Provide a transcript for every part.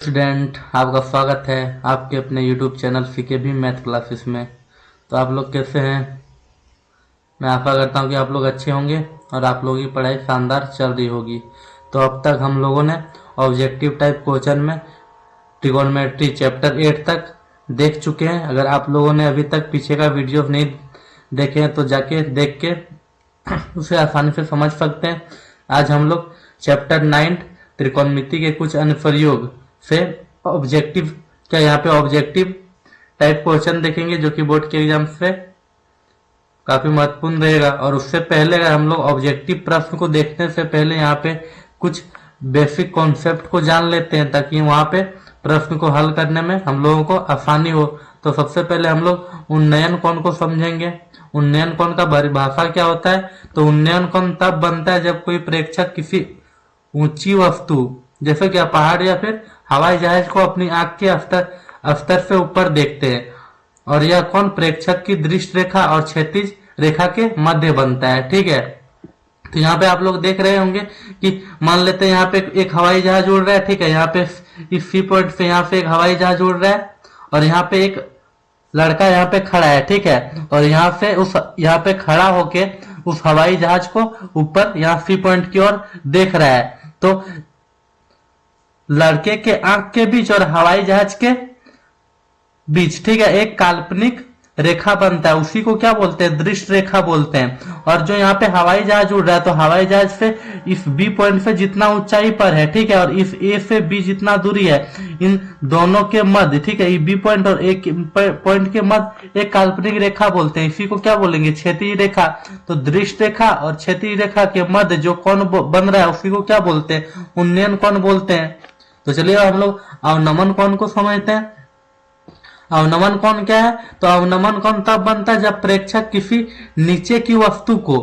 Student, आपका स्वागत है आपके अपने YouTube चैनल सीके भी मैथ क्लासेस में। तो आप लोग कैसे हैं? मैं आशा करता हूं कि आप लोग अच्छे होंगे और आप लोगों की पढ़ाई शानदार चल रही होगी। तो अब तक हम लोगों ने ऑब्जेक्टिव टाइप क्वेश्चन में ट्रिगोनोमेट्री चैप्टर 8 तक देख चुके हैं। अगर आप लोगों ने अभी तक पीछे का वीडियो नहीं देखे हैं तो जाके देख के उसे आसानी से समझ सकते हैं। आज हम लोग चैप्टर 9 त्रिकोणमिति के कुछ अनुप्रयोग से ऑब्जेक्टिव यहाँ पे ऑब्जेक्टिव टाइप क्वेश्चन देखेंगे, जो कि बोर्ड के एग्जाम से काफी महत्वपूर्ण रहेगा। और उससे पहले अगर हम लोग ऑब्जेक्टिव प्रश्न को देखने से पहले यहाँ पे कुछ बेसिक कॉन्सेप्ट को जान लेते हैं, ताकि वहां पे प्रश्न को हल करने में हम लोगों को आसानी हो। तो सबसे पहले हम लोग उन्नयन कोण को समझेंगे। उन्नयन कोण का परिभाषा क्या होता है? तो उन्नयन कोण तब बनता है जब कोई प्रेक्षक किसी ऊंची वस्तु जैसे कि पहाड़ या फिर हवाई जहाज को अपनी आंख के स्तर से ऊपर देखते हैं, और यह कोण प्रेक्षक की दृष्टि रेखा और क्षैतिज रेखा के मध्य बनता है। ठीक है, तो यहाँ पे आप लोग देख रहे होंगे कि मान लेते हैं यहाँ पे एक हवाई जहाज उड़ रहा है। ठीक है, यहाँ पे इस सी पॉइंट से यहाँ पे एक हवाई जहाज उड़ रहा है और यहाँ पे एक लड़का यहाँ पे खड़ा है। ठीक है, और यहाँ से उस यहाँ पे खड़ा होके उस हवाई जहाज को ऊपर यहाँ सी पॉइंट की ओर देख रहा है। तो लड़के के आंख के बीच और हवाई जहाज के बीच, ठीक है, एक काल्पनिक रेखा बनता है। उसी को क्या बोलते हैं? दृष्टि रेखा बोलते हैं। और जो यहाँ पे हवाई जहाज उड़ रहा है, तो हवाई जहाज से इस बी पॉइंट से जितना ऊंचाई पर है, ठीक है, और इस ए से बी जितना दूरी है, इन दोनों के मध्य, ठीक है, बी पॉइंट और ए पॉइंट के मध्य एक काल्पनिक रेखा बोलते हैं। इसी को क्या बोलेंगे? क्षैतिज रेखा। तो दृष्टि रेखा और क्षैतिज रेखा के मध्य जो कोण बन रहा है उसी को क्या बोलते हैं? उन्नयन कोण बोलते हैं। तो चलिए हम लोग अवनमन कोण को समझते हैं। अवनमन कोण क्या है? तो अवनमन कोण तब बनता है जब प्रेक्षक किसी नीचे की वस्तु को,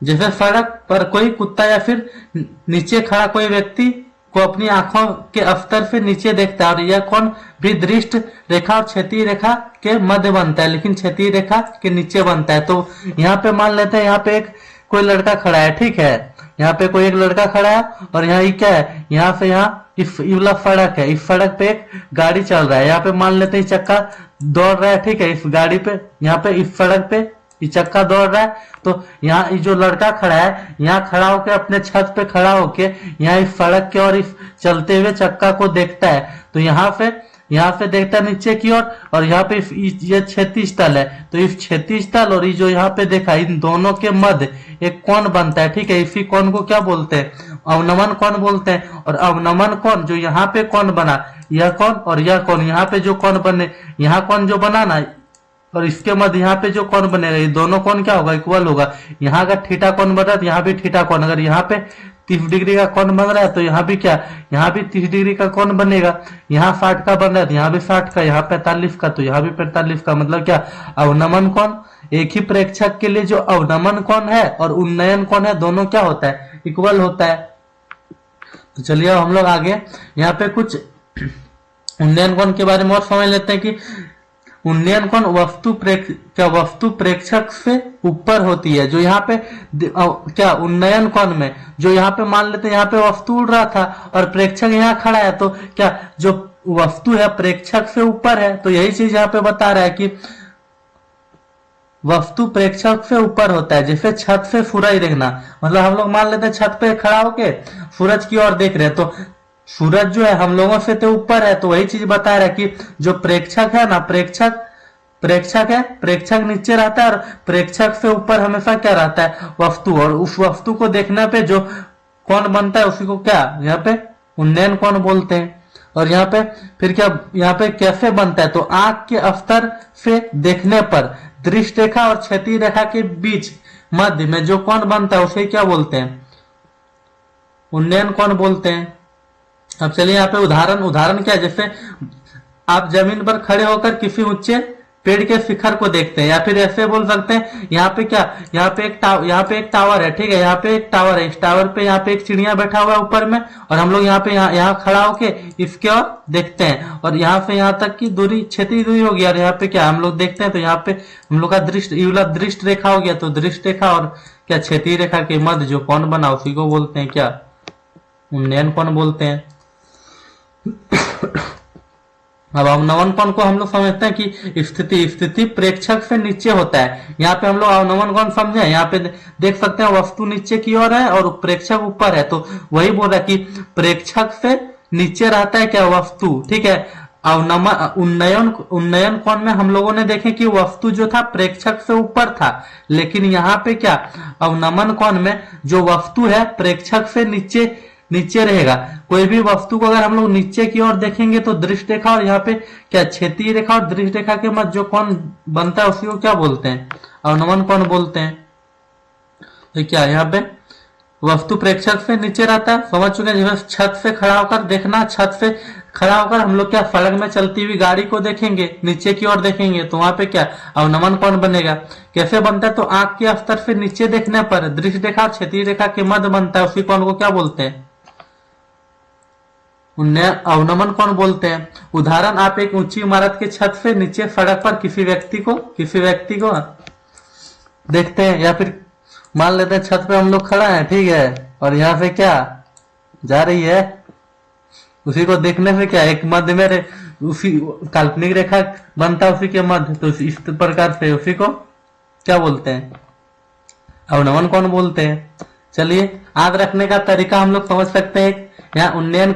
जैसे सड़क पर कोई कुत्ता या फिर नीचे खड़ा कोई व्यक्ति को अपनी आंखों के स्तर से नीचे देखता है, और यह कोण भी दृष्टि रेखा और क्षैतिज रेखा के मध्य बनता है, लेकिन क्षैतिज रेखा के नीचे बनता है। तो यहाँ पे मान लेते हैं यहाँ पे एक कोई लड़का खड़ा है। ठीक है, यहाँ पे कोई एक लड़का खड़ा है और यहाँ ये क्या है? यहाँ से यहाँ इस वाला सड़क है, इस सड़क पे एक गाड़ी चल रहा है। यहाँ पे मान लेते हैं चक्का दौड़ रहा है। ठीक है, इस गाड़ी पे यहाँ पे इस सड़क पे ये चक्का दौड़ रहा है। तो यहाँ जो लड़का खड़ा है, यहाँ खड़ा होके अपने छत पे खड़ा होके यहाँ इस सड़क के और इस चलते हुए चक्का को देखता है। तो यहाँ से देखता है नीचे की ओर, और यहाँ पे ये क्षैतिज तल है। तो इस क्षैतिज तल और ये जो यहाँ पे देखा, इन दोनों के मध्य एक कोण बनता है। ठीक है, इसी कोण को क्या बोलते हैं? अवनमन कोण बोलते हैं। और अवनमन कोण जो यहाँ पे कोण बना, यह कोण और यह कोण, यहाँ पे जो कोण बने, यहाँ कोण जो बना ना, और इसके मध्य यहाँ पे जो कोण बनेगा, ये दोनों कोण क्या होगा? इक्वल होगा। यहाँ अगर थीटा कोण बन रहा है तो यहाँ भी थीटा कोण, अगर यहाँ पे 30 डिग्री का कोण बन रहा है तो यहाँ भी क्या? यहाँ भी 30 डिग्री का कोण बनेगा। यहाँ 60 का बन रहा है तो यहाँ भी 60 का, यहाँ 45 का तो यहाँ भी 45 का। मतलब क्या? अवनमन कोण, एक ही प्रेक्षक के लिए जो अवनमन कोण है और उन्नयन कोण है, दोनों क्या होता है? इक्वल होता है। तो चलिए हम लोग आगे यहाँ पे कुछ उन्नयन कोण के बारे में और समझ लेते हैं कि उन्नयन कोण वस्तु प्रेक्षक से ऊपर होती है। जो यहाँ पे क्या उन्नयन कोण में जो यहाँ पे मान लेते हैं यहाँ पे वस्तु उड़ रहा था और प्रेक्षक यहाँ खड़ा है, तो क्या जो वस्तु है प्रेक्षक से ऊपर है। तो यही चीज यहाँ पे बता रहा है कि वस्तु प्रेक्षक से ऊपर होता है। जैसे छत से सूरज देखना, मतलब हम लोग मान लेते हैं छत पे खड़ा होके सूरज की ओर देख रहे हैं, तो सूरज जो है हम लोगों से तो ऊपर है। तो वही चीज बता रहा है कि जो प्रेक्षक है ना, प्रेक्षक नीचे रहता है और प्रेक्षक से ऊपर हमेशा क्या रहता है? वस्तु। और उस वस्तु को देखने पे जो कोण बनता है उसी को क्या यहाँ पे उन्नयन कोण बोलते हैं। और यहाँ पे फिर क्या यहाँ पे कैसे बनता है? तो आंख के स्तर से देखने पर दृष्टि रेखा और क्षैतिज रेखा के बीच मध्य में जो कोण बनता है उसे क्या बोलते हैं? उन्नयन कोण बोलते हैं। अब चलिए यहाँ पे उदाहरण क्या है? जैसे आप जमीन पर खड़े होकर किसी ऊंचे पेड़ के शिखर को देखते हैं, या फिर ऐसे बोल सकते हैं यहाँ पे क्या, यहाँ पे एक टावर है। ठीक है, यहाँ पे एक टावर है, इस टावर पे यहाँ पे एक चिड़िया बैठा हुआ है ऊपर में, और हम लोग यहाँ पे यहाँ खड़ा होके इसके ओर देखते हैं, और यहाँ से यहाँ तक की दूरी क्षैतिज दूरी हो गया, और यहाँ पे क्या हम लोग देखते हैं, तो यहाँ पे हम लोग का दृष्टि रेखा हो गया। तो दृष्टि रेखा और क्या क्षैतिज रेखा के मध्य जो कोण बना उसी को बोलते हैं क्या? उन्नयन कोण बोलते हैं। अब अवनमन कोण को हम लोग समझते हैं कि स्थिति प्रेक्षक से नीचे होता है। यहाँ पे हम लोग अवनमन कोण समझे, यहाँ पे देख सकते हैं वस्तु नीचे की ओर है और प्रेक्षक ऊपर है, तो वही बोल रहा है कि प्रेक्षक से नीचे रहता है क्या वस्तु, ठीक है। अवनमन उन्नयन कोण में हम लोगों ने देखे कि वस्तु जो था प्रेक्षक से ऊपर था, लेकिन यहाँ पे क्या अवनमन कोण में जो वस्तु है प्रेक्षक से नीचे रहेगा। कोई भी वस्तु को अगर हम लोग नीचे की ओर देखेंगे तो दृष्टि रेखा, और यहाँ पे क्या क्षैतिज रेखा और दृष्टि रेखा के मध्य जो कोण बनता है उसी को क्या बोलते हैं, अवनमन कोण बोलते हैं। तो क्या यहाँ पे वस्तु प्रेक्षक से नीचे रहता है, समझ चुके हैं। जैसे छत से खड़ा होकर देखना, छत से खड़ा होकर हम लोग क्या सड़क में चलती हुई गाड़ी को देखेंगे, नीचे की ओर देखेंगे तो वहां पे क्या अवनमन कोण बनेगा। कैसे बनता है, तो आंख के स्तर से नीचे देखने पर दृष्टि रेखा और क्षैतिज रेखा के मध्य बनता है, उसी कोण को क्या बोलते हैं, अवनमन कोण बोलते हैं। उदाहरण, आप एक ऊंची इमारत के छत से नीचे सड़क पर किसी व्यक्ति को देखते हैं, या फिर मान लेते हैं छत पे हम लोग खड़ा है, ठीक है, और यहाँ से क्या जा रही है, उसी को देखने से क्या एक मध्य में उसी काल्पनिक रेखा बनता है उसी के मध्य, तो इस प्रकार से उसी को क्या बोलते हैं, अवनमन कोण बोलते हैं। चलिए याद रखने का तरीका हम लोग समझ सकते हैं। यहाँ उन्नयन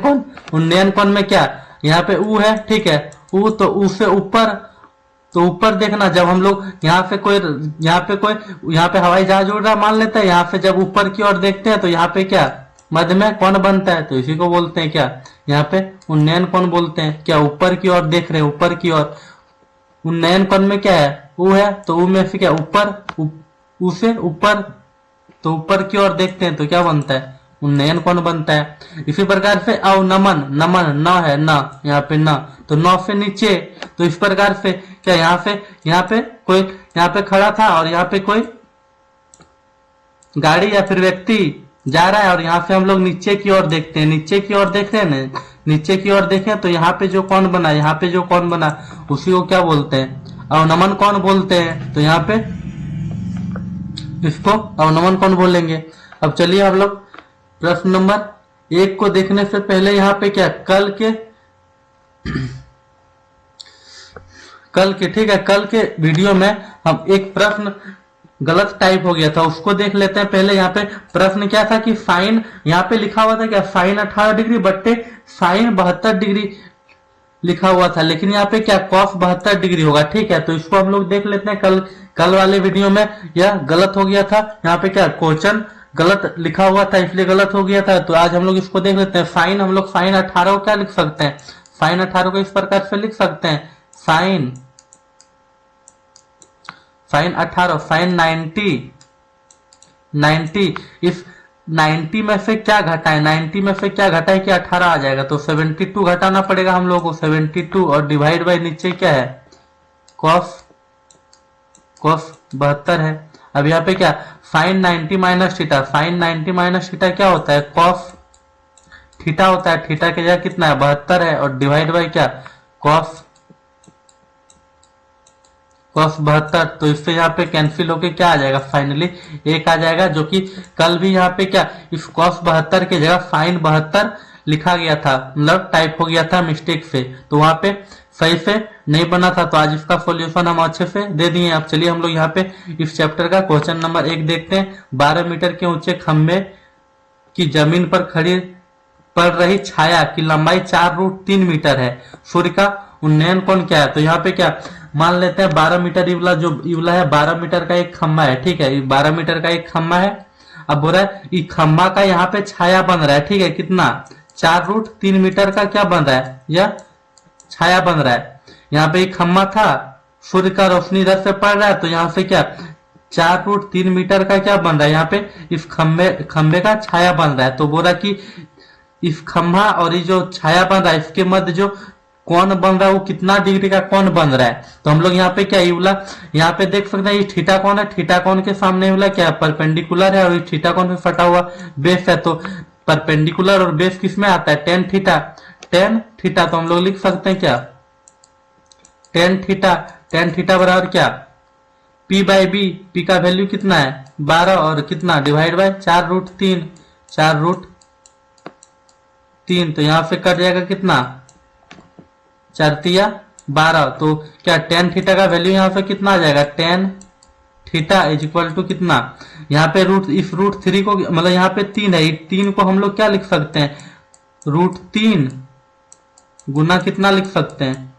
कोण में क्या, यहाँ पे ऊ है, ठीक है, ऊ तो ऊ से ऊपर, तो ऊपर देखना, जब हम लोग यहाँ पे हवाई जहाज उड़ रहा मान लेते हैं, यहाँ से जब ऊपर की ओर देखते हैं तो यहाँ पे क्या मध्य में कोण बनता है, तो इसी को बोलते हैं क्या, यहाँ पे उन्नयन कोण बोलते हैं। क्या ऊपर की ओर देख रहे हैं, ऊपर की ओर, उन्नयन कोण में क्या है, ऊ है, तो ऊ में से क्या ऊपर, ऊ से ऊपर, तो ऊपर की ओर देखते हैं तो क्या बनता है, उन्नयन कोण बनता है। इसी प्रकार से अवनमन, नमन न है, न यहाँ पे न, तो न से नीचे, तो इस प्रकार से क्या यहाँ पे कोई यहाँ पे खड़ा था और यहाँ पे कोई गाड़ी या फिर व्यक्ति जा रहा है, और यहाँ से हम लोग नीचे की ओर देखते हैं, नीचे की ओर देख रहे हैं ना, नीचे की ओर देखें तो यहाँ पे जो कोण बना, यहाँ पे जो कोण बना उसी को क्या बोलते हैं, अवनमन कोण बोलते हैं। तो यहाँ पे इसको अवनमन कोण बोलेंगे। अब चलिए हम लोग प्रश्न नंबर 1 को देखने से पहले यहाँ पे क्या कल के ठीक है, कल के वीडियो में हम एक प्रश्न गलत टाइप हो गया था, उसको देख लेते हैं पहले। यहाँ पे प्रश्न क्या था कि साइन, यहाँ पे लिखा हुआ था क्या साइन 18 डिग्री बट्टे साइन 72 डिग्री लिखा हुआ था, लेकिन यहाँ पे क्या कॉस 72 डिग्री होगा, ठीक है। तो इसको हम लोग देख लेते हैं। कल वाले वीडियो में यह गलत हो गया था, यहाँ पे क्या क्वेश्चन गलत लिखा हुआ था इसलिए गलत हो गया था। तो आज हम लोग इसको देख लेते हैं। साइन, हम लोग साइन 18 को क्या लिख सकते हैं, साइन 18 को इस प्रकार से लिख सकते हैं, साइन 18, साइन 90, इस 90 में से क्या घटाए, 90 में से क्या घटाए कि 18 आ जाएगा, तो 72 घटाना पड़ेगा हम लोगों को, 72 और डिवाइड बाय नीचे क्या है कॉस 72 है। अब यहाँ पे क्या sine 90 minus theta, sine 90 minus theta क्या होता है कॉस थीटा होता है, थीटा की जगह कितना है 72 है, और डिवाइड बाय क्या कॉस 72। तो इससे यहाँ पे कैंसिल होके क्या आ जाएगा, फाइनली 1 आ जाएगा, जो कि कल भी यहाँ पे क्या इस cos 72 की जगह साइन 72 लिखा गया था, मतलब टाइप हो गया था मिस्टेक से, तो वहां पे सही से नहीं बना था। तो आज इसका सॉल्यूशन हम अच्छे से दे दिए। अब चलिए हम लोग यहाँ पे इस चैप्टर का क्वेश्चन नंबर 1 देखते हैं। 12 मीटर के ऊंचे खंबे की जमीन पर खड़ी पड़ रही छाया की लंबाई 4√3 मीटर है, सूर्य का उन्नयन कोण क्या है। तो यहाँ पे क्या मान लेते हैं 12 मीटर इवला है, 12 मीटर का एक खंबा है, ठीक है, 12 मीटर का एक खंबा है। अब बोल रहा है ये खंबा का यहाँ पे छाया बन रहा है, ठीक है, कितना 4√3 मीटर का क्या बन रहा है, यह छाया बन रहा है। यहाँ पे एक खंबा था, सूर्य का रोशनी इधर से पड़ रहा है, तो यहाँ से क्या 4√3 मीटर का क्या बन रहा है, यहाँ पे इस खंबे का छाया बन रहा है। तो बोला कि इस खंबा और ये जो छाया बन रहा है इसके मध्य जो कोण बन रहा है वो कितना डिग्री का कोण बन रहा है। तो हम लोग यहाँ पे क्या इवला यहाँ पे देख सकते हैं, ये थीटा कोण है, थीटा कोण के सामने इवला क्या परपेंडिकुलर है, और ये थीटा कोण पे फटा हुआ बेस है। तो परपेंडिकुलर और बेस किसमें आता है, टेन थीटा। तो हम लोग लिख सकते हैं क्या टेन थीटा बराबर क्या P बाई बी, P का वैल्यू कितना है 12, और कितना डिवाइड बाय 4√3, तो यहाँ से कट जाएगा कितना 4 तिया 12, तो क्या टेन थीटा का वैल्यू यहाँ पे कितना आ जाएगा, tan theta is equal to कितना, यहाँ पे इस रूट थ्री को मतलब यहाँ पे 3 है, 3 को हम लोग क्या लिख सकते हैं, √3 गुना कितना लिख सकते हैं,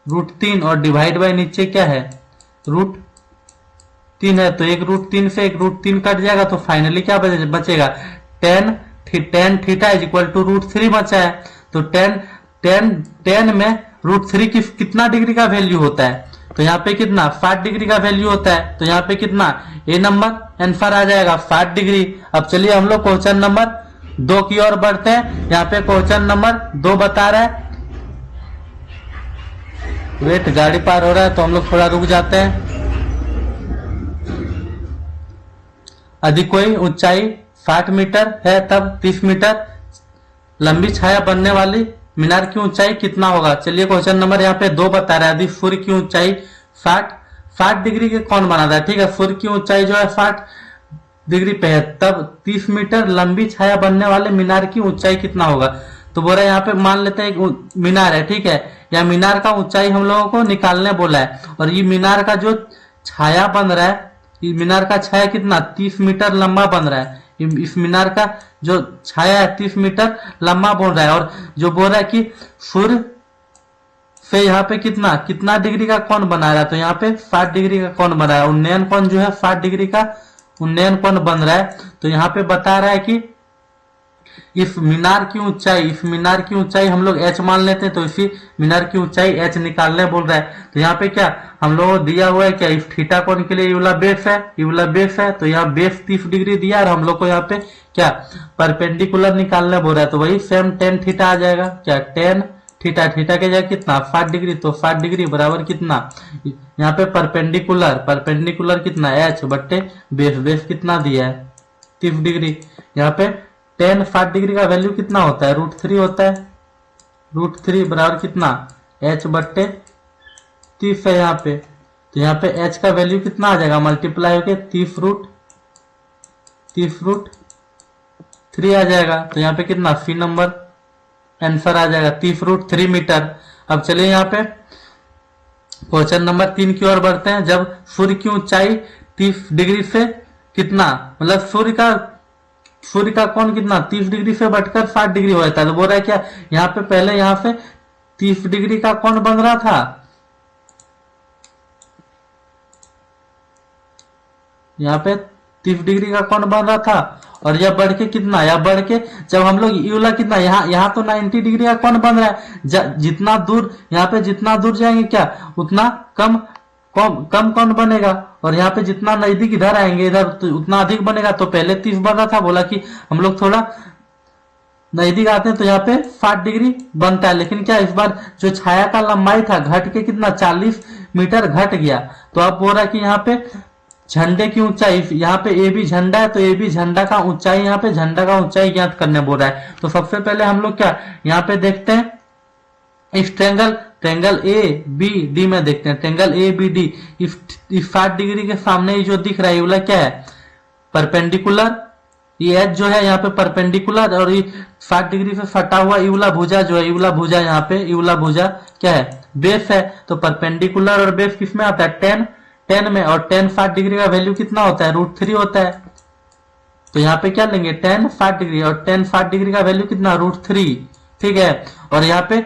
√3 और डिवाइड बाय नीचे क्या है, √3 है, तो एक √3 से एक √3 कट जाएगा, तो फाइनली क्या बचेगा, tan theta is equal to √3 बचा है। तो टेन में √3 कितना डिग्री का वैल्यू होता है, तो यहाँ पे कितना 60 डिग्री का वैल्यू होता है, तो यहाँ पे कितना ए नंबर आंसर आ जाएगा 60 डिग्री। अब चलिए हम लोग क्वेश्चन नंबर 2 की ओर बढ़ते हैं। यहाँ पे क्वेश्चन नंबर 2 बता रहा है, वेट गाड़ी पार हो रहा है तो हम लोग थोड़ा रुक जाते हैं। यदि कोई ऊंचाई 60 मीटर है तब 30 मीटर लंबी छाया बनने वाली मीनार की ऊंचाई कितना होगा। चलिए क्वेश्चन नंबर यहाँ पे 2 बता रहा है, यदि सूर्य की ऊंचाई 60 डिग्री के कौन बनाता है, ठीक है, सूर्य की ऊंचाई जो है 60 डिग्री पे है, तब 30 मीटर लंबी छाया बनने वाले मीनार की ऊंचाई कितना होगा। तो बोला यहाँ पे मान लेते हैं एक मीनार है, ठीक है, या मीनार का ऊंचाई हम लोगों को निकालने बोला है, और ये मीनार का जो छाया बन रहा है, ये मीनार का छाया कितना 30 मीटर लंबा बन रहा है, इस मीनार का जो छाया है 30 मीटर लंबा बोल रहा है, और जो बोल रहा है कि सूर्य से यहाँ पे कितना डिग्री का कोण बना रहा है, तो यहाँ पे 60 डिग्री का कोण बना है, उन्नयन कोण जो है 60 डिग्री का उन्नयन कोण बन रहा है। तो यहाँ पे बता रहा है कि इस मीनार की ऊंचाई हम लोग h मान लेते हैं, तो इसी मीनार की ऊंचाई h निकालने बोल रहा है। तो यहाँ पे क्या हम लोगों को दिया हुआ है, क्या इस थीटा कोण के लिए ये वाला बेस है, तो यहाँ बेस 30 डिग्री दिया और हम लोग को यहाँ पे क्या परपेंडिकुलर निकालने बोल रहा है, तो वही सेम टेन थीटा आ जाएगा, क्या टेन थीटा के जगह कितना 60 डिग्री, तो 60 डिग्री बराबर कितना, यहाँ पे परपेंडिकुलर कितना h बट्टे बेस कितना दिया है 30 डिग्री, यहाँ पे टेन 60 डिग्री का वैल्यू कितना होता है, √3 होता है, √3 बराबर कितना h बट्टे 30 है यहाँ पे, तो यहाँ पे h का वैल्यू कितना आ जाएगा, मल्टीप्लाई होके 30√3 आ जाएगा, तो यहाँ पे कितना सी नंबर आंसर आ जाएगा 30√3 मीटर। अब चलिए यहाँ पे क्वेश्चन नंबर 3 की ओर बढ़ते हैं। जब सूर्य की ऊंचाई 30 डिग्री से कितना मतलब सूर्य का कोण कितना 30 डिग्री से बढ़कर 60 डिग्री हो जाता है, तो बोल रहा है क्या यहाँ पे पहले यहाँ से 30 डिग्री का कोण बन रहा था, यहाँ पे 30 डिग्री का कोण बन रहा था, और यह बढ़ के कितना, यह बढ़ के जब हम लोग ये वाला कितना यहाँ तो 90 डिग्री का कोण बन रहा है, जितना दूर यहाँ पे जितना दूर जाएंगे क्या उतना कम कोण बनेगा, और यहाँ पे जितना नजदीक इधर आएंगे इधर तो उतना अधिक बनेगा। तो पहले 30 बन रहा था, बोला कि हम लोग थोड़ा नजदीक आते हैं तो यहाँ पे 60 डिग्री बनता है, लेकिन क्या इस बार जो छाया का लंबाई था घट के कितना 40 मीटर घट गया। तो अब बोल रहा है कि यहाँ पे झंडे की ऊंचाई, यहाँ पे ए बी झंडा है, तो ए बी झंडा का ऊंचाई, यहाँ पे झंडा का ऊंचाई ज्ञात करने बोल रहा है। तो सबसे पहले हम लोग क्या यहाँ पे देखते हैं, इस ट्रेंगल ए बी डी में देखते हैं, ट्रेंगल ए बी डी इस 60 डिग्री के सामने ये जो दिख रहा है ये वाला क्या है परपेंडिकुलर, ये एच जो है यहाँ पे परपेंडिकुलर, और ये 60 डिग्री से सटा हुआ ये वाला भुजा जो है, ये वाला भुजा यहाँ पे ये वाला भुजा क्या है बेस है। तो परपेंडिकुलर और बेस किसमें आता है 10 में, और 10 60 डिग्री का वैल्यू कितना होता है √3 होता है। तो यहाँ पे क्या लेंगे 10 60 डिग्री, और 10 60 डिग्री का वैल्यू कितना √3, ठीक है। और यहाँ पे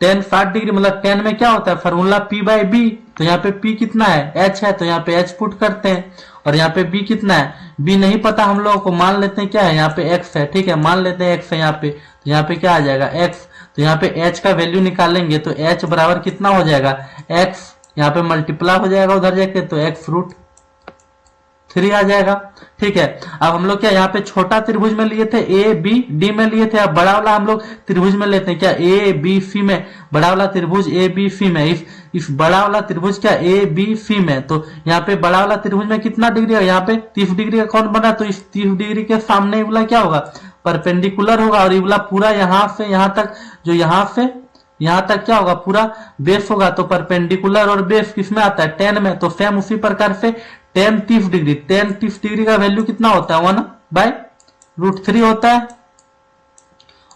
10 60 डिग्री मतलब 10 में क्या होता है फॉर्मूला P/B, तो यहाँ पे P कितना है h है, तो यहाँ पे h पुट करते हैं, और यहाँ पे B कितना है B नहीं पता हम लोगों को, मान लेते हैं क्या है यहाँ पे x है, ठीक है, मान लेते हैं x है यहाँ पे, तो यहाँ पे क्या आ जाएगा x, तो यहाँ पे h का वैल्यू निकालेंगे तो h बराबर कितना हो जाएगा x, यहाँ पे मल्टीप्लाई हो जाएगा उधर जाके, तो x√3 आ जाएगा, ठीक है। अब हम लोग क्या यहाँ पे छोटा त्रिभुज में लिए थे ए बी डी में लिए थे, अब बड़ा वाला हम लोग त्रिभुज में लेते हैं क्या ए बी सी में, बड़ा वाला त्रिभुज ए बी सी में, इस बड़ा वाला त्रिभुज क्या ए बी सी में, तो यहाँ पे बड़ा वाला त्रिभुज में कितना डिग्री है, यहाँ पे 30 डिग्री का कोण बना, तो इस 30 डिग्री के सामने वाला क्या होगा परपेंडिकुलर होगा, और ये वाला पूरा यहाँ से यहाँ तक जो यहाँ से यहाँ तक क्या होगा पूरा बेस होगा। तो परपेंडिकुलर और बेस किसमें आता है 10 में, तो सेम उसी प्रकार से 10 30 डिग्री का वैल्यू कितना होता है 1/√3 होता है,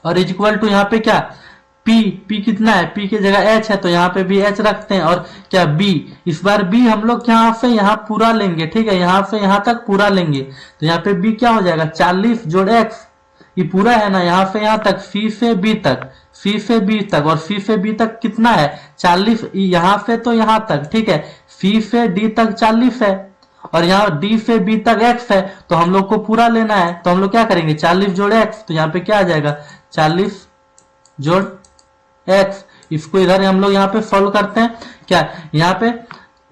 और इज इक्वल टू यहाँ पे क्या पी कितना है, पी की जगह एच है तो यहाँ पे भी एच रखते हैं। और क्या बी, इस बार बी हम लोग यहाँ से यहाँ पूरा लेंगे, ठीक है, यहाँ से यहाँ तक पूरा लेंगे। तो यहाँ पे बी क्या हो जाएगा 40 जोड़ एक्स, ये पूरा है ना, यहाँ से यहाँ तक, सी से बी तक, सी से बी तक, और सी से बी तक कितना है 40, यहाँ से तो यहाँ तक, ठीक है, सी से डी तक 40 है, और यहाँ डी से बी तक एक्स है, तो हम लोग को पूरा लेना है। तो हम लोग क्या करेंगे 40 जोड़ एक्स, तो यहाँ पे क्या आ जाएगा 40 जोड़ एक्स। इसको इधर हम लोग यहाँ पे सॉल्व करते हैं। क्या यहाँ पे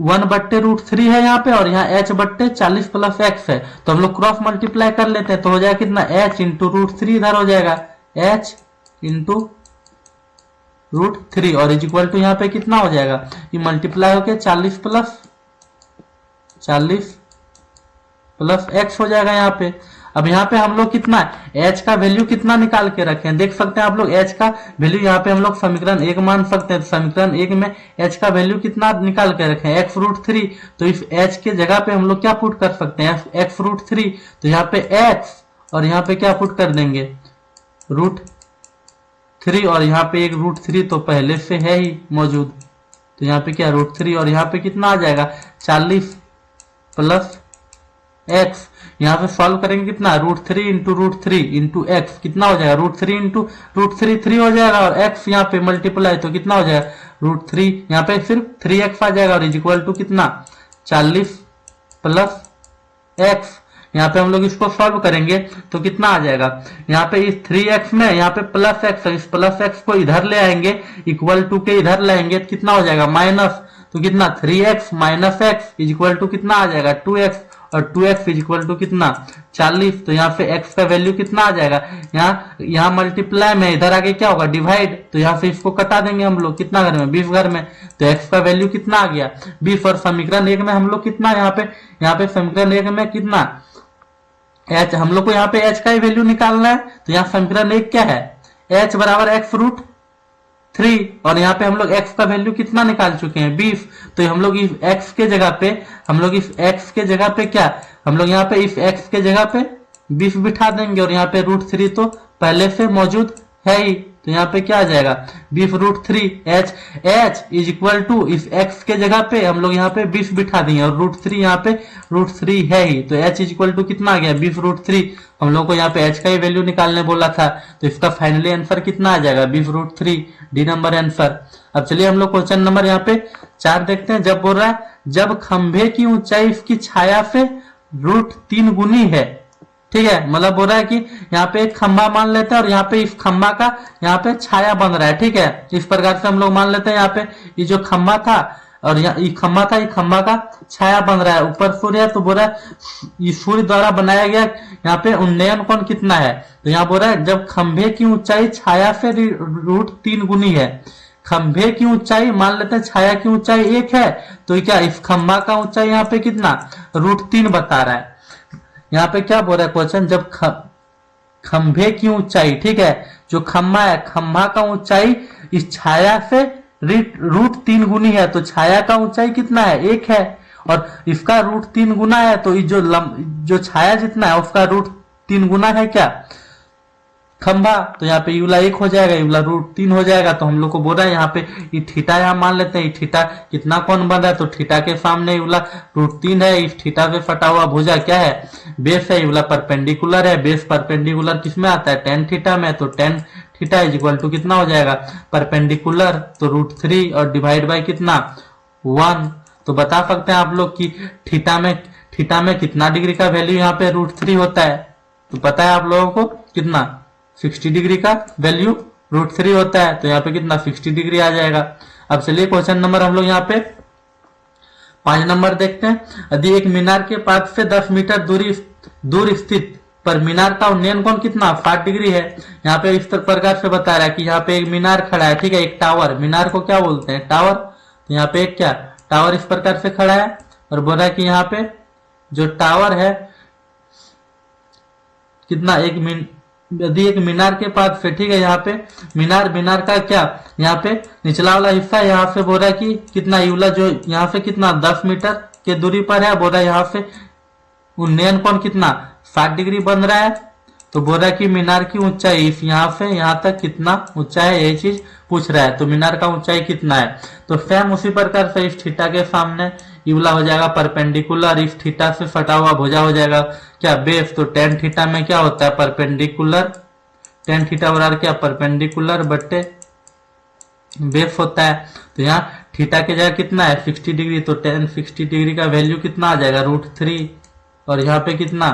1/√3 है यहाँ पे, और यहाँ h/40 प्लस एक्स है, तो हम लोग क्रॉस मल्टीप्लाई कर लेते हैं, तो हो जाएगा कितना h इंटू √3, इधर हो जाएगा h इंटू √3, और इज इक्वल टू यहाँ पे कितना हो जाएगा, ये मल्टीप्लाई होके 40 प्लस एक्स हो जाएगा यहाँ पे। अब यहाँ पे हम लोग कितना h का वैल्यू कितना निकाल के रखे हैं, देख सकते हैं आप लोग h का वैल्यू यहाँ पे हम लोग समीकरण 1 मान सकते हैं। तो समीकरण 1 में h का वैल्यू कितना निकाल के रखे हैं x√3, तो इस h के जगह पे हम लोग क्या पुट कर सकते हैं x√3, तो यहाँ पे x और यहाँ पे क्या पुट कर देंगे √3, और यहाँ पे एक √3 तो पहले से है ही मौजूद, तो यहाँ पे क्या √3, और यहाँ पे कितना आ जाएगा 40 प्लस एक्स। यहाँ पे सॉल्व करेंगे कितना √3 इंटू √3 इंटू एक्स, कितना हो जाएगा √3 इंटू √3 3 हो जाएगा, और एक्स यहाँ पे मल्टीप्लाई तो कितना हो जाएगा √3, यहाँ पे सिर्फ 3x आ जाएगा, और इज इक्वल टू कितना 40 प्लस एक्स। यहाँ पे हम लोग इसको सॉल्व करेंगे तो कितना आ जाएगा, यहाँ पे इस 3x में यहाँ पे प्लस एक्स, इस प्लस एक्स को इधर ले आएंगे, इक्वल टू के इधर लाएंगे तो कितना हो जाएगा माइनस, तो कितना 3x minus x is equal to कितना आ जाएगा 2x, और 2x इज इक्वल टू कितना 40। तो यहाँ पे x का वैल्यू कितना आ जाएगा, यहाँ मल्टीप्लाई में इधर आगे क्या होगा डिवाइड, तो यहाँ से इसको कटा देंगे हम लोग, कितना घर में 20 घर में, तो x का वैल्यू कितना आ गया 20। और समीकरण 1 में हम लोग कितना यहाँ पे समीकरण 1 में कितना h, हम लोग को यहाँ पे h का ही वैल्यू निकालना है। तो यहाँ समीकरण 1 क्या है h बराबर x√3, और यहाँ पे हम लोग x का वैल्यू कितना निकाल चुके हैं 20। तो हम लोग इस x के जगह पे क्या, हम लोग यहाँ पे इस x के जगह पे 20 बिठा देंगे, और यहाँ पे √3 तो पहले से मौजूद है ही, तो यहाँ पे क्या आ जाएगा 20√3 h इज इक्वल टू इस x के जगह पे हम लोग यहाँ पे 20 बिठा देंगे, और √3 यहाँ पे √3 है ही, तो h इज इक्वल टू कितना आ गया 20√3। हम लोग को यहाँ पे h का ही वैल्यू निकालने बोला था, तो इसका फाइनली आंसर कितना आ जाएगा 20√3, डी नंबर आंसर। अब चलिए हम लोग क्वेश्चन नंबर यहाँ पे 4 देखते हैं। जब बोल रहा है जब खंभे की ऊंचाई इसकी छाया से √3 गुनी है, ठीक है, मतलब बोल रहा है कि यहाँ पे एक खंभा मान लेते हैं, और यहाँ पे इस खंभा का यहाँ पे छाया बन रहा है, ठीक है, इस प्रकार से हम लोग मान लेते हैं। यहाँ पे ये जो खंभा था और ये खंभा का छाया बन रहा है, ऊपर सूर्य है, तो बोल रहा है ये सूर्य द्वारा बनाया गया यहाँ पे उन्नयन कोण कितना है, तो यहाँ बोल रहा है जब खंभे की ऊंचाई छाया से √3 गुनी है, खंभे की ऊंचाई मान लेते हैं छाया की ऊंचाई 1 है, तो क्या इस खंभा का ऊंचाई यहाँ पे कितना √3 बता रहा है। यहाँ पे क्या बोल रहा है क्वेश्चन, जब खंभे की ऊंचाई, ठीक है, जो खंभा है खंभा का ऊंचाई इस छाया से √3 गुनी है, तो छाया का ऊंचाई कितना है 1 है, और इसका √3 गुना है, तो जो छाया जितना है उसका √3 गुना है क्या खंभा, तो यहाँ पे यूला 1 हो जाएगा, यूला √3 हो जाएगा। तो हम लोग को बोल रहा है यहाँ पे ये थीटा यहाँ मान लेते हैं, थीटा कितना कोण बन रहा है, तो थीटा के सामने यूला √3 है, इस थीटा से फटा हुआ भुजा क्या है बेस है, यूला परपेंडिकुलर है, बेस परपेंडिकुलर किसमें आता है tan थीटा में, तो tan theta is equal to कितना हो जाएगा परपेंडिकुलर, तो √3 और डिवाइड बाय कितना 1। तो बता सकते हैं आप लोग कि थीटा में कितना डिग्री का वैल्यू यहाँ पे √3 होता है, तो पता है आप लोगों को कितना 60 डिग्री का वैल्यू √3 होता है, तो यहाँ पे कितना 60 डिग्री आ जाएगा। अब चलिए क्वेश्चन नंबर हम लोग यहाँ पे 5 नंबर देखते हैं। यदि एक मीनार के पास से 10 मीटर दूर स्थित पर मीनार का उन्नयन कोण कितना 60 डिग्री है। यहाँ पे इस प्रकार से बता रहा है कि यहाँ पे एक मीनार खड़ा है, ठीक है, एक टावर, मीनार को क्या बोलते हैं टावर, तो यहाँ पे एक क्या टावर इस प्रकार से खड़ा है, और बोल रहा है कि यहाँ पे जो टावर है कितना यदि एक मीनार के पास से, ठीक है, यहाँ पे मीनार का क्या यहाँ पे निचला वाला हिस्सा यहाँ से बोल रहा है कि कितना यूला जो यहाँ से कितना 10 मीटर के दूरी पर है, बोल रहा है यहाँ से उन्नयन कोण कितना 60 डिग्री बन रहा है, तो बोल रहा है कि मीनार की ऊंचाई इस यहाँ से यहाँ तक कितना ऊंचा है, ये चीज पूछ रहा है। तो मीनार का ऊंचाई कितना है, तो सेम उसी प्रकार से इस थीटा के सामने यूला हो जाएगा परपेंडिकुलर, इस थीटा से सटा हुआ भुजा हो जाएगा क्या बेस। तो टेन थीटा में क्या होता है परपेंडिकुलर, टेन थीटा बराबर क्या परपेंडिकुलर बट्टे बेस होता है। तो यहाँ थीटा की जगह कितना है 60 डिग्री, तो टेन 60 डिग्री का वैल्यू कितना आ जाएगा √3। और यहाँ पे कितना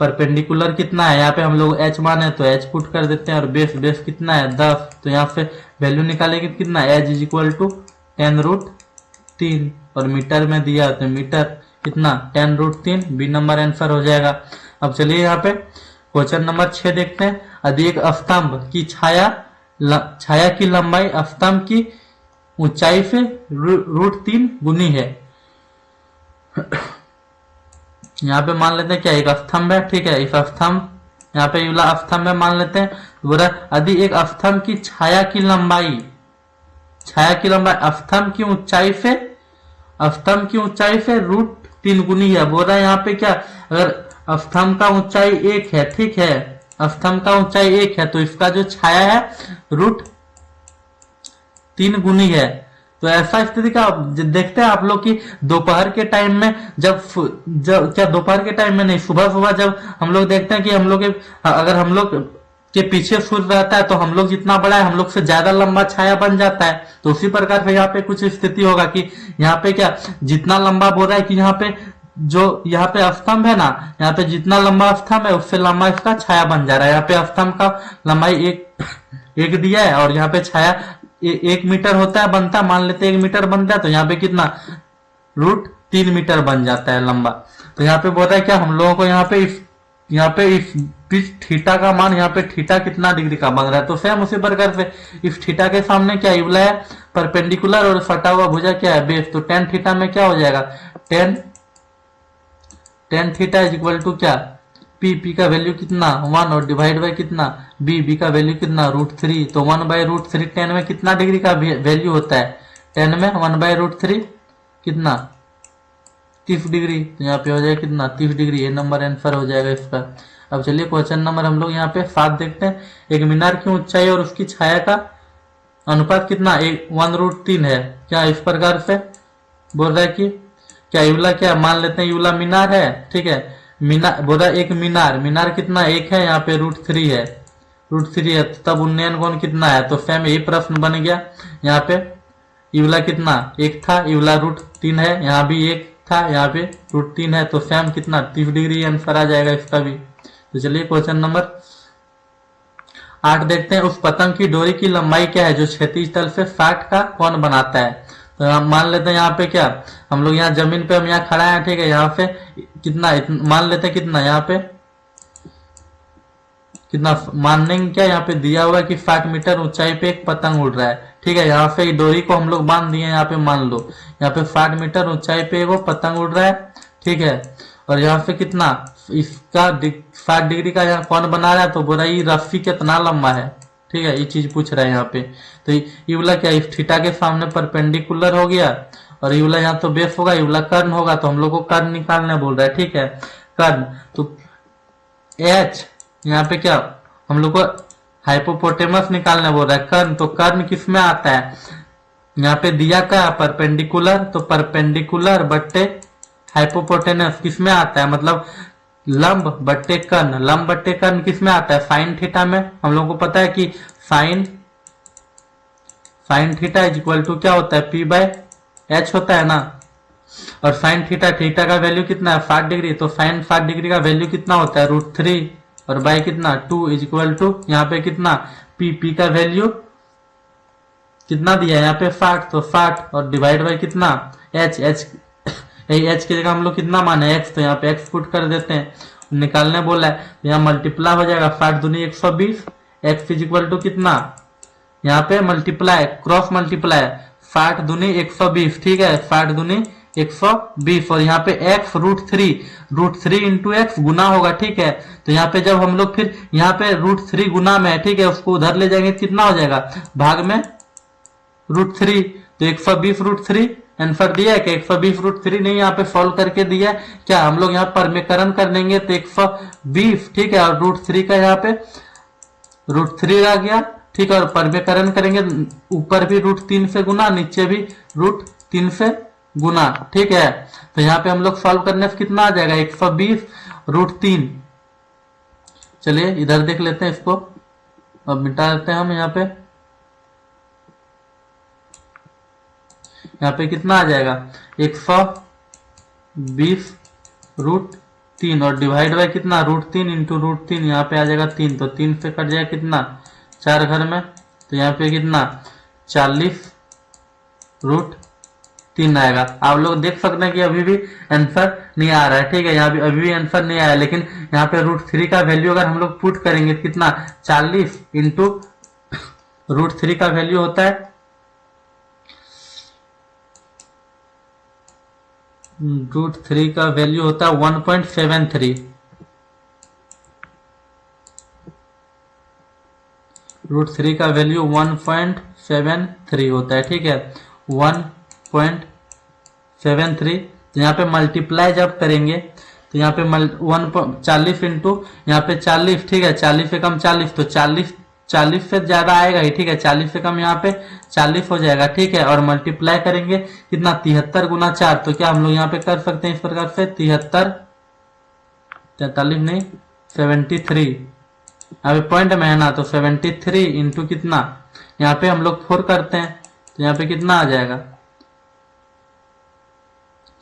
परपेंडिकुलर कितना है, यहाँ पे हम लोग h माने तो h पुट कर देते हैं, और बेस बेस कितना है 10। तो यहाँ से वैल्यू निकालेंगे कितना h इज इक्वल टू 10√3, और मीटर में दिया तो मीटर कितना 10√3, बी नंबर आंसर हो जाएगा। अब चलिए यहाँ पे क्वेश्चन नंबर 6 देखते हैं। यदि एक स्तंभ की छाया की लंबाई स्तंभ की ऊंचाई से √3 गुनी है। यहाँ पे मान लेते हैं क्या एक स्तंभ है, ठीक है, इस स्तंभ यहाँ पे यूला स्तंभ है मान लेते हैं। बोला यदि एक स्तंभ की छाया की लंबाई स्तंभ की ऊंचाई से √3 गुनी है। बोल रहा है यहाँ पे क्या, अगर स्तंभ का ऊंचाई 1 है, ठीक है, स्तंभ का ऊंचाई 1 है, तो इसका जो छाया है √3 गुनी है। तो ऐसा स्थिति का देखते हैं आप लोग कि दोपहर के टाइम में जब क्या दोपहर के टाइम में नहीं, सुबह सुबह जब हम लोग देखते हैं कि हम लोग अगर हम लोग के पीछे सूर्य रहता है तो हम लोग जितना बड़ा है हम लोग से ज्यादा लंबा छाया बन जाता है। तो उसी प्रकार से यहाँ पे कुछ स्थिति होगा कि यहाँ पे क्या जितना लंबा बोल रहा है कि यहाँ पे जो यहाँ पे स्तंभ है ना, यहाँ पे जितना लंबा स्तंभ है उससे लंबा इसका छाया बन जा रहा है। यहाँ पे स्तंभ का लंबाई एक दिया है, और यहाँ पे छाया 1 मीटर होता है बनता, मान लेते हैं 1 मीटर बनता है, तो यहाँ पे कितना √3 मीटर बन जाता है लंबा। तो यहाँ पे बोल रहा है क्या हम लोगों को यहाँ पे इस थीटा का मान, यहाँ पे थीटा कितना डिग्री का बन रहा है। तो सेम उसी प्रकार से इस थीटा के सामने क्या यूला है परपेंडिकुलर, और सटा हुआ भुजा क्या है बेस। तो टेन थीटा में क्या हो जाएगा tan theta is equal to क्या पी का वैल्यू कितना 1, और डिवाइड बाय कितना बी का वैल्यू कितना √3। तो 1/√3 10 में कितना डिग्री का वैल्यू होता है, 10 में 1/√3 कितना 30 डिग्री। तो यहाँ पे हो जाएगा कितना 30 डिग्री, ये नंबर आंसर हो जाएगा इसका। अब चलिए क्वेश्चन नंबर हम लोग यहाँ पे 7 देखते हैं। एक मीनार की ऊंचाई और उसकी छाया का अनुपात कितना 1/3 है। क्या इस प्रकार से बोल रहा है कि क्या यूला क्या मान लेते हैं यूला मीनार है, ठीक है, मीनार बोल रहा है एक मीनार कितना 1 है, यहाँ पे √3 है, √3 है, तब उन्नयन कोण कितना है। तो सेम यही प्रश्न बन गया। यहाँ पे यूला कितना 1 था, यूला √3 है, यहाँ भी 1 था, यहाँ पे √3 है, तो सेम कितना 30 डिग्री आंसर आ जाएगा इसका भी। तो चलिए क्वेश्चन नंबर 8 देखते हैं। उस पतंग की डोरी की लंबाई क्या है जो क्षैतिज तल से 60 का कोण बनाता है। तो हम मान लेते हैं यहाँ पे क्या हम लोग यहाँ जमीन पे हम यहाँ खड़ा है, ठीक है, यहाँ पे कितना मान लेते हैं कितना यहाँ पे कितना मान लेंगे क्या, यहाँ पे दिया हुआ कि 60 मीटर ऊंचाई पे एक पतंग उड़ रहा है, ठीक है, यहाँ पे डोरी को हम लोग बांध दिए, यहाँ पे मान लो यहाँ पे 60 मीटर ऊंचाई पे वो पतंग उड़ रहा है, ठीक है, और यहाँ पे कितना इसका 60 डिग्री का यहाँ कौन बना रहा है। तो बोला ये रस्सी कितना लंबा है, ठीक है, ये चीज पूछ रहा है यहाँ पे। तो ये वाला क्या इस थीटा के सामने परपेंडिकुलर हो गया, और ये वाला यहाँ तो बेस होगा, ये वाला कर्ण होगा, तो हम लोग को कर्ण निकालने बोल रहा है, ठीक है, कर्ण। तो एच यहाँ पे क्या हम लोग को हाइपोपोटेमस निकालने बोल रहा है, कर्ण। तो कर्ण किस में आता है, यहाँ पे दिया क्या परपेंडिकुलर, तो परपेंडिकुलर बट्टे हाइपोपोटेनस किस में आता है, मतलब लंब बट्टे कर्ण, लंब बट्टे कर्ण किस में आता है साइन थीटा में। हम लोगों को पता है कि sine theta is equal to क्या होता है P/H होता है ना, और साइन थीटा का वैल्यू कितना है 60 डिग्री, तो साइन 60 डिग्री का वैल्यू कितना होता है √3, और बाय कितना 2 इज इक्वल टू यहाँ पे कितना P का वैल्यू कितना दिया है यहाँ पे 60, तो 60 और डिवाइड बाय कितना H की जगह हम लोग कितना माने x, तो यहाँ पे x पुट कर देते हैं, निकालने बोला है, तो यहाँ मल्टीप्लाई हो जाएगा 60 दूनी 120, x इज इक्वल टू कितना यहाँ पे मल्टीप्लाई क्रॉस मल्टीप्लाई 60 दूनी 120, ठीक है, 60 दूनी 120, और यहाँ पे x √3 इंटू एक्स गुना होगा, ठीक है। तो यहाँ पे जब हम लोग फिर यहाँ पे √3 गुना में है, ठीक है, उसको उधर ले जाएंगे कितना हो जाएगा भाग में √3, तो 120 √3 आंसर दिया है कि 120√3 नहीं यहाँ पे सॉल्व करके दिया है क्या, हम लोग यहाँ परमीकरण कर देंगे तो 120, ठीक है, और √3 का यहाँ पे √3 आ गया, ठीक है, और परमीकरण करेंगे ऊपर भी √3 से गुना, नीचे भी √3 से गुना, ठीक है। तो यहाँ पे हम लोग सॉल्व करने से कितना आ जाएगा 120√3। चलिए इधर देख लेते हैं इसको, अब मिटा देते हैं हम। यहाँ पे कितना आ जाएगा 120√3 और डिवाइड बाय कितना √3 इंटू √3, यहाँ पे आ जाएगा 3, तो 3 से कट जाएगा कितना 4 घर में, तो यहाँ पे कितना 40√3 आएगा। आप लोग देख सकते हैं कि अभी भी आंसर नहीं आ रहा है, ठीक है, यहाँ भी अभी भी आंसर नहीं आया, लेकिन यहाँ पे √3 का वैल्यू अगर हम लोग पुट करेंगे तो कितना 40 इंटू √3 का वैल्यू होता है √3 का वैल्यू होता है 1.73, √3 का वैल्यू 1.73 होता है, ठीक है, 1.73। तो यहाँ पे मल्टीप्लाई जब करेंगे तो यहाँ पे 40 इंटू यहाँ पे 40, ठीक है, 40 से कम 40, तो 40 से ज्यादा आएगा ही, ठीक है, 40 से कम यहाँ पे 40 हो जाएगा, ठीक है, और मल्टीप्लाई करेंगे कितना 73 गुना 4, तो क्या हम लोग यहाँ पे कर सकते हैं इस प्रकार से 43 नहीं 73, यहाँ पे पॉइंट में है ना, तो 73 इंटू कितना, यहाँ पे हम लोग 4 करते हैं तो यहाँ पे कितना आ जाएगा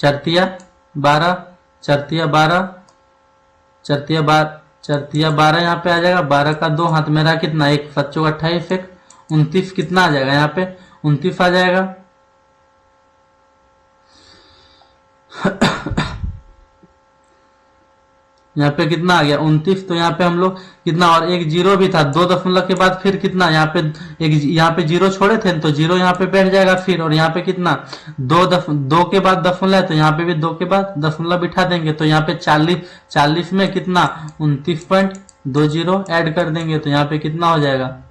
4×12 4×12 यहाँ पे आ जाएगा, 12 का 2 हाथ में रहा कितना 1, 7 चौक 28, 1 29 कितना आ जाएगा यहाँ पे 29 आ जाएगा। यहाँ पे कितना आ गया 29, तो यहाँ पे हम लोग कितना, और एक जीरो भी था 2 दशमलव के बाद, फिर कितना यहाँ पे यहाँ पे जीरो छोड़े थे तो जीरो यहाँ पे बैठ जाएगा फिर, और यहाँ पे कितना 2 के बाद दशमलव है तो यहाँ पे भी 2 के बाद दशमलव बिठा देंगे, तो यहाँ पे 40 में कितना 29.20 ऐड कर देंगे, तो यहाँ पे कितना हो जाएगा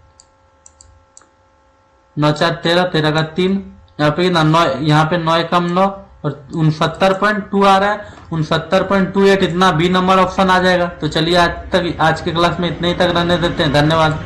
9 4 13, 13 का 3, यहाँ पे कितना 9, यहाँ पे 9 कम 9 और 69.2 आ रहा है, 69.28, इतना बी नंबर ऑप्शन आ जाएगा। तो चलिए आज के क्लास में इतने ही तक रहने देते हैं, धन्यवाद।